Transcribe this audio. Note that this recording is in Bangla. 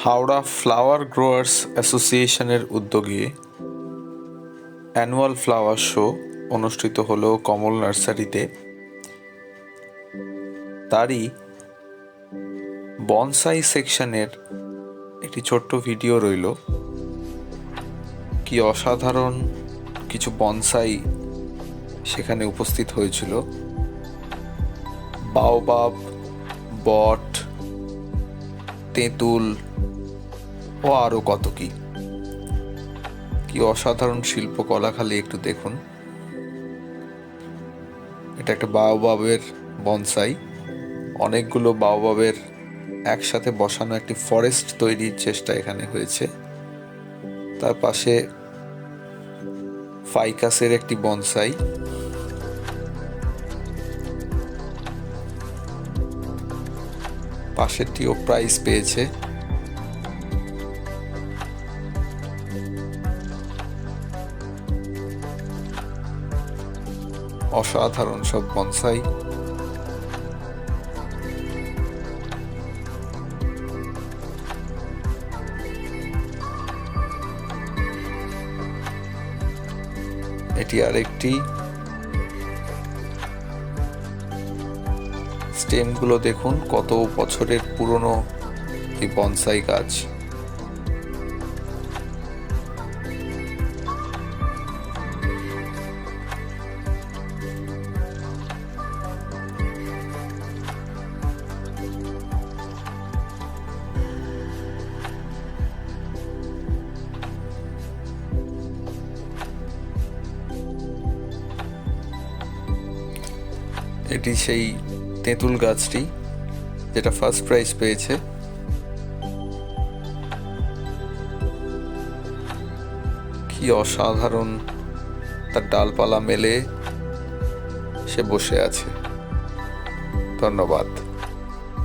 হাওড়া ফ্লাওয়ার গ্রোয়ার্স অ্যাসোসিয়েশনের উদ্যোগে অ্যানুয়াল ফ্লাওয়ার শো অনুষ্ঠিত হলো কমল নার্সারিতে। তারই বনসাই সেকশনের একটি ছোট্ট ভিডিও রইল। কি অসাধারণ কিছু বনসাই সেখানে উপস্থিত হয়েছিল। বাওবাব, বট, তেঁতুল ও আরও কত কি অসাধারণ শিল্পকলা, খালি একটু দেখুন। এটা একটা বাওবাবের বনসাই। অনেকগুলো বাওবাবের একসাথে বসানো একটি ফরেস্ট তৈরির চেষ্টা এখানে হয়েছে। তার পাশে ফাইকাসের একটি বনসাই, পাশেরটিও প্রাইজ পেয়েছে। অসাধারণ সব বনসাই। এটি আরেকটি। স্টেমগুলো দেখুন, কত বছরের পুরনো এই বনসাই গাছ। এটি সেই তেঁতুল গাছটি যেটা ফার্স্ট প্রাইজ পেয়েছে। কি অসাধারণ, তার ডালপালা মেলে সে বসে আছে। ধন্যবাদ।